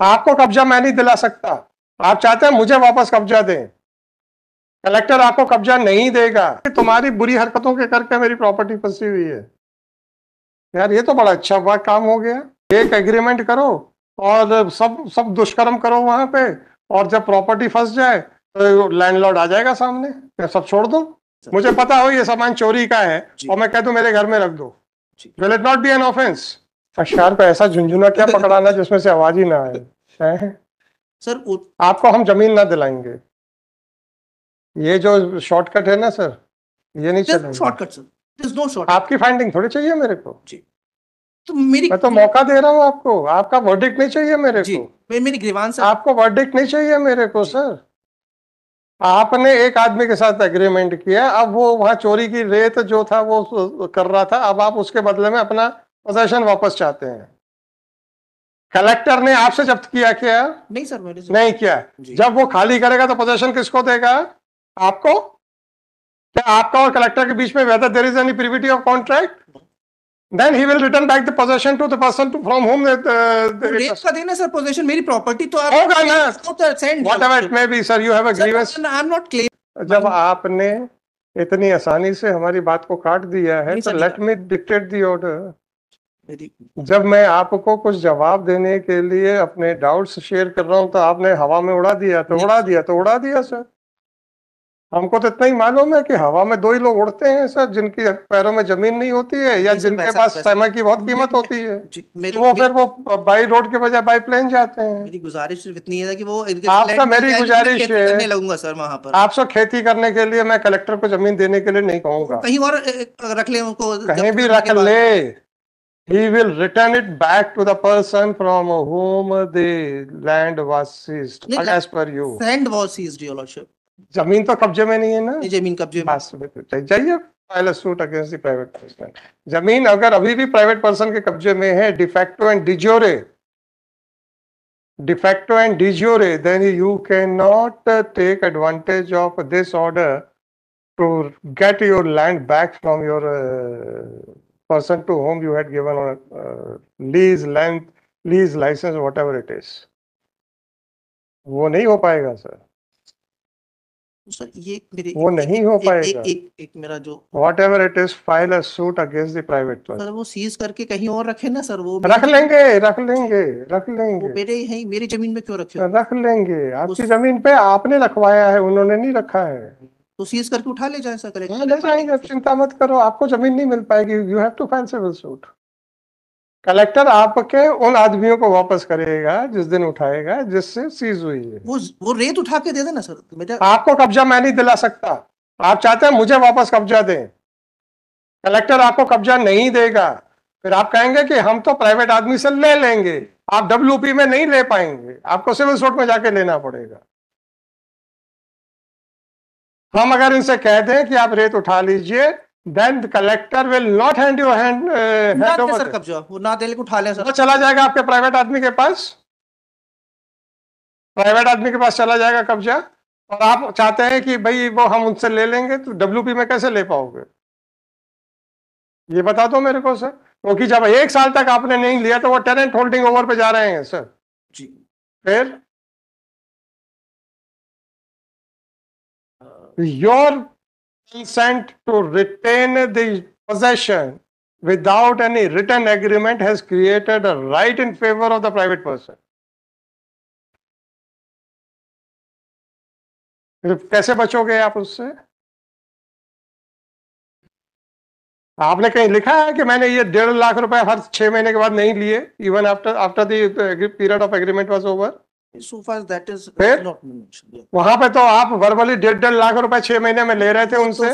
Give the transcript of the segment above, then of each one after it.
आपको कब्जा मैं नहीं दिला सकता। आप चाहते हैं मुझे वापस कब्जा दें, कलेक्टर आपको कब्जा नहीं देगा। तुम्हारी बुरी हरकतों के करके मेरी प्रॉपर्टी फंसी हुई है। यार ये तो बड़ा अच्छा हुआ, काम हो गया। एक एग्रीमेंट करो और सब सब दुष्कर्म करो वहां पे, और जब प्रॉपर्टी फंस जाए तो लैंडलॉर्ड आ जाएगा सामने, मैं सब छोड़ दो। मुझे पता हो ये सामान चोरी का है और मैं कह दूं मेरे घर में रख दो, will it not be an offence? अशार को ऐसा झुंझुना क्या पकड़ाना जिसमें से आवाज ही ना आए। सर आपको हम जमीन ना दिलाएंगे। ये जो शॉर्टकट है ना सर, ये नहीं चलेगा। Shortcut sir, there's no shortcut. आपकी फाइंडिंग थोड़ी चाहिए मेरे को जी, तो मैं तो मौका दे रहा हूँ आपको। आपका वर्डिक्ट नहीं चाहिए मेरे जी, को। मेरी ग्रीवांस आपको वर्डिक्ट नहीं चाहिए मेरे को सर। आपने एक आदमी के साथ एग्रीमेंट किया, अब वो वहां चोरी की रेत जो था वो कर रहा था, अब आप उसके बदले में अपना पोजीशन वापस चाहते हैं। कलेक्टर ने आपसे जब्त किया क्या? नहीं सर, मैंने नहीं किया। जब वो खाली करेगा तो पोजीशन किसको देगा? आपको। क्या आपका और कलेक्टर के बीच में whether there is any privity of contract? Then he will return back the possession to the person from whom rate का देना सर पोजीशन, मेरी प्रॉपर्टी तो आप होगा ना। Send Whatever it may be, sir, you have a grievance. I am not claim. जब आपने इतनी आसानी से हमारी बात को काट दिया है तो let me dictate the order. जब मैं आपको कुछ जवाब देने के लिए अपने डाउट्स शेयर कर रहा हूं तो आपने हवा में उड़ा दिया, तो उड़ा दिया तो उड़ा दिया सर। हमको तो इतना ही मालूम है कि हवा में दो ही लोग उड़ते हैं सर, जिनकी पैरों में जमीन नहीं होती है या जिनके पास समय की बहुत कीमत होती है, वो फिर वो बाई रोड के बजाय बाई प्लेन जाते हैं। मेरी गुजारिश सिर्फ इतनी है कि वो आपका मेरी गुजारिश करने लगूंगा सर वहां पर। आपसे खेती करने के लिए मैं कलेक्टर को जमीन देने के लिए नहीं कहूंगा। कहीं और रख ले उनको, कहीं भी रख ले, he will return it back to the person from whom the land was seized as per you. Land was seized, your lordship. जमीन तो कब्जे में नहीं है ना। जमीन कब्जे में। जाइए file a suit against the private person. जमीन अगर अभी भी प्राइवेट पर्सन के कब्जे में है, de facto and de jure, then you cannot take advantage of this order to get your land back from your person to whom you had given lease license, whatever it is. वो नहीं हो पाएगा sir. Sir ये मेरे वो नहीं हो पाएगा। एक मेरा जो whatever it is, file a suit against the private person. Sir वो सीज करके कहीं और रखे ना सर, वो रख लेंगे। वो मेरी जमीन में क्यों रखे? रख लेंगे। आपकी जमीन पे आपने रखवाया है, उन्होंने नहीं रखा है। तो सीज करके उठा ले जाए सर, करेक्ट ले जाएंगे, चिंता मत करो। आपको जमीन नहीं मिल पाएगी। You have to file civil suit. Collector आपके उन आदमियों को वापस करेगा जिस दिन उठाएगा जिससे सीज हुई है। वो रेत उठा के दे देना सर। आपको कब्जा मैं नहीं दिला सकता। आप चाहते हैं मुझे वापस कब्जा दें, कलेक्टर आपको कब्जा नहीं देगा। फिर आप कहेंगे कि हम तो प्राइवेट आदमी से ले लेंगे, आप डब्ल्यूपी में नहीं ले पाएंगे, आपको सिविल सूट में जाके लेना पड़ेगा। हम अगर इनसे कह दें कि आप रेत उठा लीजिए, then the collector will not hand you hand over sir कब्जा, वो ना दे उठा ले सर, वो चला जाएगा आपके प्राइवेट आदमी के पास। चला जाएगा कब्जा। और आप चाहते हैं कि भाई वो हम उनसे ले लेंगे, तो डब्ल्यूपी में कैसे ले पाओगे? ये बता दो मेरे को सर। क्योंकि जब 1 साल तक आपने नहीं लिया तो वो टेनेंट होल्डिंग ओवर पे जा रहे हैं सर जी। फिर your consent to retain the possession without any written agreement has created a right in favor of the private person. कैसे बचोगे आप उससे? आपने कहीं लिखा है कि मैंने ये 1.5 लाख रुपए हर 6 महीने के बाद नहीं लिए, even after the period of agreement was over? So far that is not mentioned. वहां पे तो आप वर्बली 1.5 लाख रुपए 6 महीने में ले रहे थे उनसे।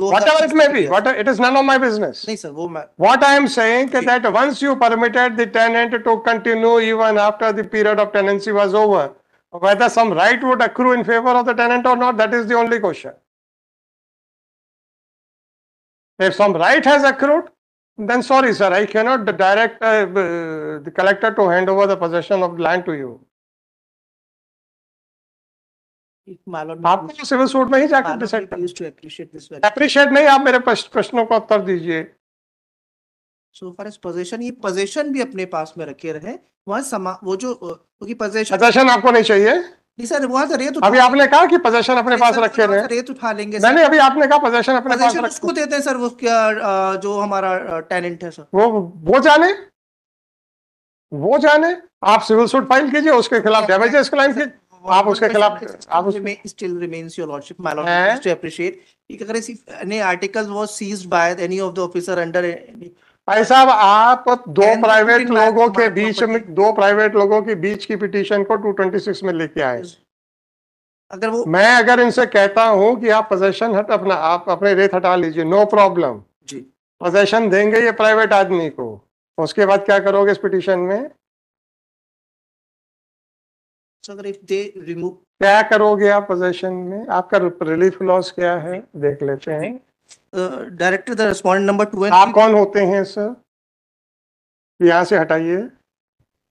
Whatever it may be, it is none of my business. नहीं सर, वो What I am saying that once you permitted the tenant to continue even after the period of tenancy was over, whether some right would accrue in favor of the tenant or not, that is the only question. If some right has accrued, then sorry sir, I cannot direct the collector to hand over the possession of land to you. आपको civil suit में ही जाकर decide, appreciate नहीं, आप मेरे प्रश्नों का उत्तर दीजिए। So for as position, ये पोजीशन भी अपने पास में रखे रहे, वहाँ वो जो क्योंकि पोजीशन पोजेशन आपको नहीं चाहिए? नहीं सर, वहाँ से रेत अभी आपने कहा कि पोजेशन अपने पास रखे रहे। रेत उठा लेंगे नहीं सर। नहीं, अभी आपने कहा पोजेशन अपने पास पोजीशन उसको रखे। देते हैं सर, वो क्या जो हमारा टेनेंट है सर। वो जाने, वो जाने। आप सिविल सूट फाइल कीजिए, उसके खिलाफ डैमेजेस क्लेम कीजिए, आप उसके खिलाफ आप still remains your lordship, my lordship, to appreciate कि अगर any articles was seized by any of the officer under भाई साहब, आप दो And प्राइवेट putting back लोगों के my बीच property. में, दो प्राइवेट लोगों के बीच की पिटीशन को 226 में लेके आए। अगर वो मैं अगर इनसे कहता हूं कि आप पोजेशन अपना, आप अपने रेत हटा लीजिए, नो प्रॉब्लम, जी पोजेशन देंगे ये प्राइवेट आदमी को, उसके बाद क्या करोगे इस पिटीशन में? so अगर if they remove क्या करोगे आप पोजेशन में? आपका रिलीफ क्लॉज क्या है, देख लेते हैं। Director the respondent number 2 and आप कौन होते हैं सर? यहाँ से हटाइए।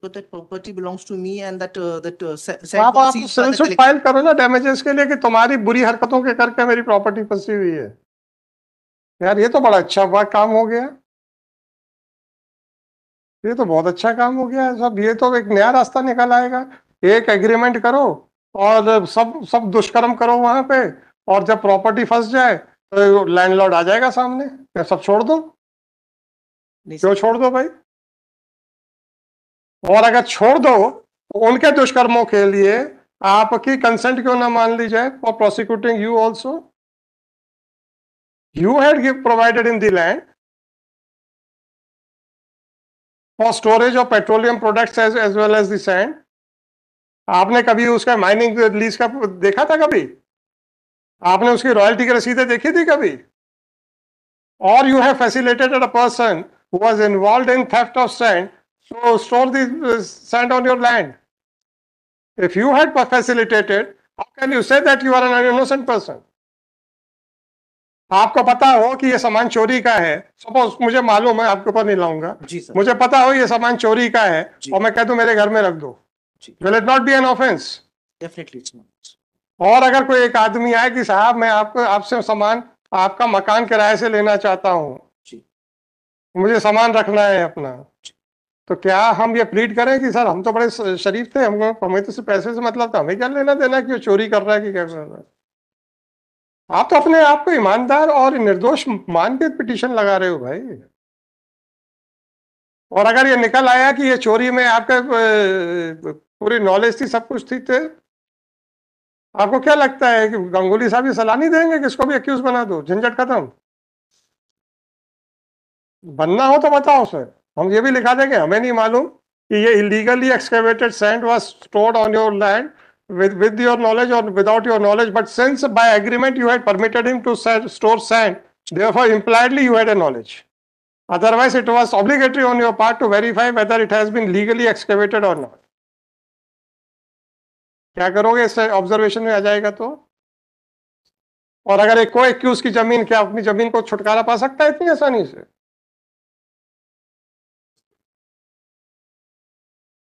so that property belongs to me and that आप सिविल सूट फाइल करो ना डैमेजेस के लिए कि तुम्हारी बुरी हरकतों के करके मेरी प्रॉपर्टी फंसी हुई है। यार ये तो बड़ा अच्छा काम हो गया, ये तो बहुत अच्छा काम हो गया सब। ये तो एक नया रास्ता निकल आएगा। एक एग्रीमेंट करो और सब दुष्कर्म करो वहां पे, और जब प्रॉपर्टी फंस जाए तो लैंडलॉर्ड आ जाएगा सामने, फिर सब छोड़ दो। क्यों छोड़ दो भाई? और अगर छोड़ दो तो उनके दुष्कर्मों के लिए आपकी कंसेंट क्यों ना मान ली जाए for prosecuting you also? You had provided in the land for storage of petroleum products as well as the sand. आपने कभी उसका माइनिंग लीज का देखा था कभी? आपने उसकी रॉयल्टी की रसीदें देखी थी कभी? और you have facilitated a person who was involved in theft of sand to store the sand on your land. If you had facilitated, how can you say that you are an innocent person? आपको पता हो कि ये सामान चोरी का है, suppose मुझे मालूम है, आपके ऊपर नहीं लाऊंगा, मुझे पता हो ये सामान चोरी का है और मैं कह दूं मेरे घर में रख दो, will it not be an offense? Definitely it's not. और अगर कोई एक आदमी आए कि साहब मैं आपसे सामान, आपका मकान किराए से लेना चाहता हूं, मुझे सामान रखना है अपना, तो क्या हम ये प्लीड करें कि सर हम तो बड़े शरीफ थे, हमें तो सिर्फ पैसे से मतलब था, हमें क्या लेना देना कि वो चोरी कर रहा है कि क्या कर रहा है? आप तो अपने आप को ईमानदार और निर्दोष मान के पिटीशन लगा रहे हो भाई। और अगर ये निकल आया कि ये चोरी में आपके पूरी नॉलेज थी, सब कुछ थी, तो आपको क्या लगता है कि गांगुली साहब ये सलाह नहीं देंगे कि इसको भी एक्यूज बना दो, झंझट खत्म? बनना हो तो बताओ सर, हम ये भी लिखा देंगे हमें नहीं मालूम कि ये illegally excavated sand was stored on your land with your knowledge or without your knowledge, but since by agreement you had permitted him to store sand, therefore impliedly you had a knowledge, otherwise it was obligatory on your part to verify whether it has been legally excavated or not. क्या करोगे इससे observation में आ जाएगा तो? और अगर एक कोई एक्यूज की जमीन, क्या अपनी जमीन को छुटकारा पा सकता है इतनी आसानी से?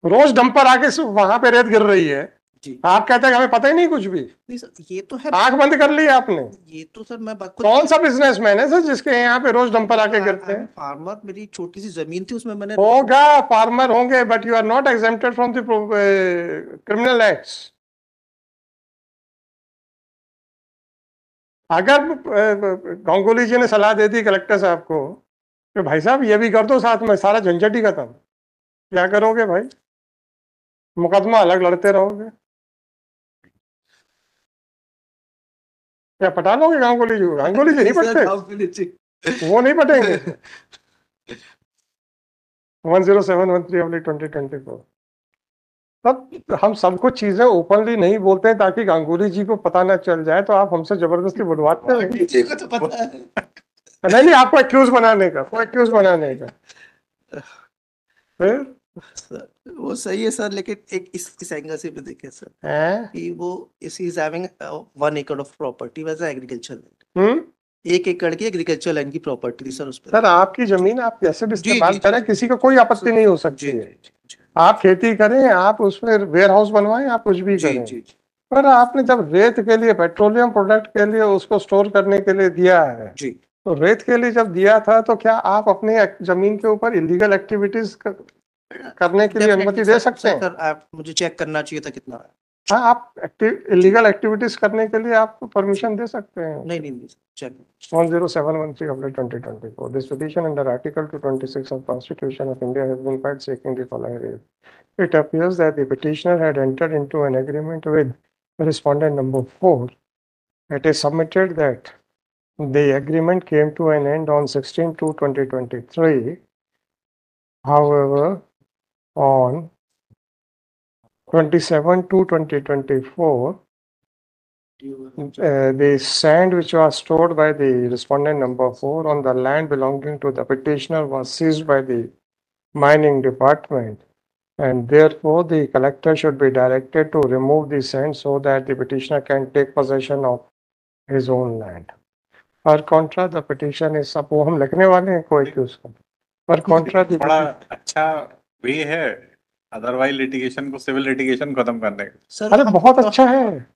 रोज डंपर आके वहां पे रेत गिर रही है, आप कहते हैं हमें पता ही नहीं कुछ भी। नहीं सर, ये तो है, आंख बंद कर ली आपने। ये तो सर मैं कौन सा बिजनेसमैन है सर जिसके यहाँ पे रोज डंपर आके गिरते हैं? फार्मर, मेरी छोटी सी जमीन थी उसमें मैंने। होगा, फार्मर होंगे, but you are not exempted from the criminal acts. अगर गांगुली जी ने सलाह दे दी कलेक्टर साहब को तो भाई साहब ये भी कर दो साथ में, सारा झंझट ही खत्म, क्या करोगे भाई? मुकदमा अलग लड़ते रहोगे? क्या पटा लोगे गांगुली जी? गांगुली जी नहीं पटते, वो नहीं पटेंगे। 10713/2024। तब हम सब कुछ चीजें ओपनली नहीं बोलते हैं ताकि गांगुली जी को पता ना चल जाए, तो आप हमसे जबरदस्ती बुलवाते हैं। जी को तो पता है। नहीं आपको एक्यूज बनाने का, कोई एक्यूज बनाने का। फिर वो सही है सर, लेकिन एक इस एंगल से भी देखें सर कि वो इज हैविंग 1 एकड़ ऑफ प्रॉपर्टी वैसे एग्रीकल्चर लैंड, 1 एकड़ की एग्रीकल्चर लैंड की प्रॉपर्टी थी सर उस पर। सर आपकी जमीन आप कैसे भी इस्तेमाल करें, किसी को कोई आपत्ति नहीं हो सकती है। आप खेती करें, आप उसमें वेयर हाउस बनवाएं, आप कुछ भी करें, पर आपने जब रेत के लिए, पेट्रोलियम प्रोडक्ट के लिए उसको स्टोर करने के लिए दिया है, तो रेत के लिए जब दिया था तो क्या आप अपनी जमीन के ऊपर इलीगल एक्टिविटीज करने के लिए अनुमति दे सकते हैं? आप मुझे चेक करना चाहिए था कितना है। हाँ, आप इलीगल एक्टिविटीज करने के लिए आप परमिशन दे सकते हैं। नहीं check 10713 of 2024. This petition under Article 226 of Constitution of India has been filed seeking the following reason. It appears that the petitioner had entered into an agreement with respondent number 4. It is submitted that the agreement came to an end on 16/2/2023. However, on 27/2/2024, the sand which was stored by the respondent number 4 on the land belonging to the petitioner was seized by the mining department, and therefore the collector should be directed to remove the sand so that the petitioner can take possession of his own land. Per contra, the petition is अब वो हम लिखने वाले हैं कोई कि उसको पर contra the बड़ा अच्छा वे है अदरवाइज लिटिगेशन को सिविल लिटिगेशन खत्म करने का। अरे बहुत अच्छा है।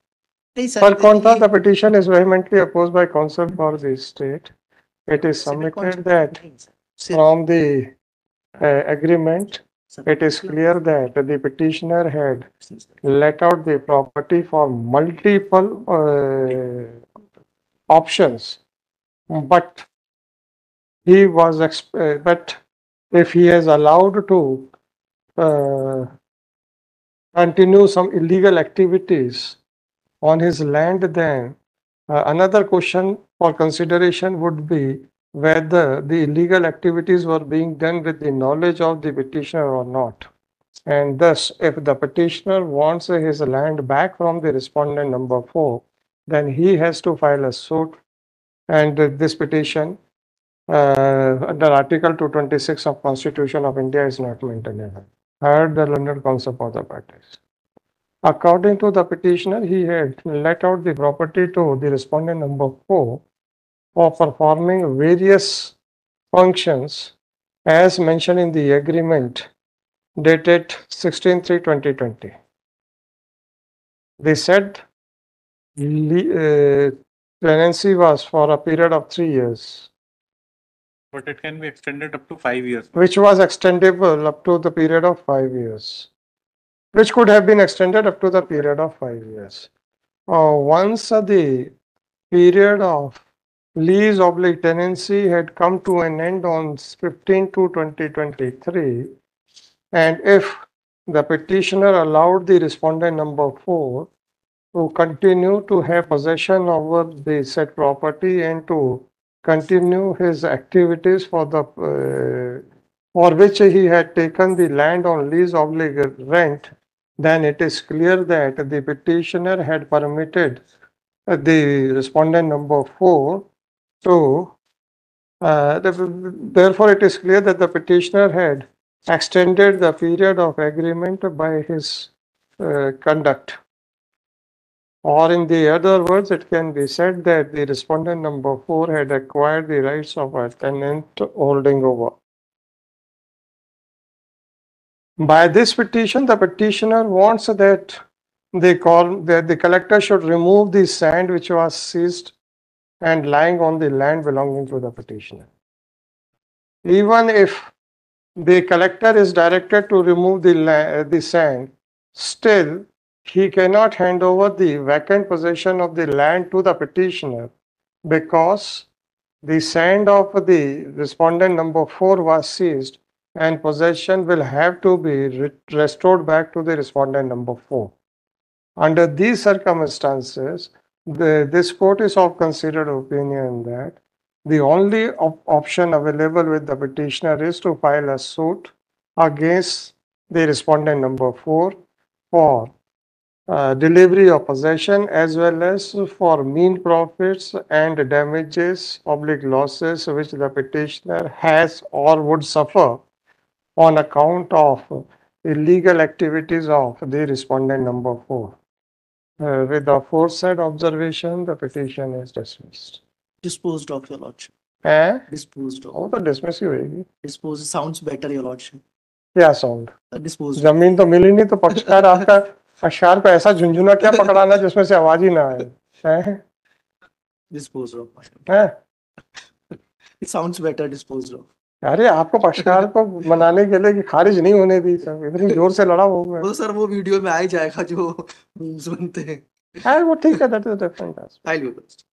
Per contra, the petition is vehemently opposed by counsel for the state. It is submitted that from the agreement, it is clear that the petitioner had let out the property for multiple options, but he was but if he is allowed to continue some illegal activities on his land, then another question for consideration would be whether the illegal activities were being done with the knowledge of the petitioner or not. And thus, if the petitioner wants his land back from the respondent number 4, then he has to file a suit, and this petition under Article 226 of Constitution of India is not maintainable. Heard the learned counsel for the parties. According to the petitioner, he had let out the property to the respondent number 4 for performing various functions as mentioned in the agreement dated 16/3/2020. They said tenancy was for a period of 3 years. But it can be extended up to 5 years. Which was extendable up to the period of 5 years. Which could have been extended up to the period of 5 years. Once the period of lease/tenancy had come to an end on 15/2/2023, and if the petitioner allowed the respondent number 4 to continue to have possession over the said property and to continue his activities for which he had taken the land on lease/rent, then it is clear that the petitioner had permitted the respondent number 4 to, therefore it is clear that the petitioner had extended the period of agreement by his conduct. Or in the other words, it can be said that the respondent number 4 had acquired the rights of a tenant holding over. By this petition, the petitioner wants that the collector should remove the sand which was seized and lying on the land belonging to the petitioner. Even if the collector is directed to remove the sand, still he cannot hand over the vacant possession of the land to the petitioner because the sand of the respondent number 4 was seized and possession will have to be restored back to the respondent number 4. Under these circumstances, this court is of considered opinion that the only option available with the petitioner is to file a suit against the respondent number 4 for delivery of possession as well as for mean profits and damages, public losses which the petitioner has or would suffer on account of illegal activities of the respondent number 4. With the aforesaid observation, the petition is dismissed. Disposed of, your lordship. Disposed of. वो तो dismiss ही होगी. Disposed sounds better, your lordship. क्या sound? Disposed. जमीन तो मिली नहीं तो पक्षकार आपका अशार पे ऐसा झुंझुना क्या पकड़ाना जिसमें से आवाज ही ना आए. Disposed of. हैं? It sounds better disposed of. अरे आपको पक्षकार को मनाने के लिए कि खारिज नहीं होने दी सर, इतनी जोर से लड़ा होगा। वो सर वो वीडियो में आ ही जाएगा जो मीम्स बनते हैं। वो ठीक है, that is different. I'll be honest.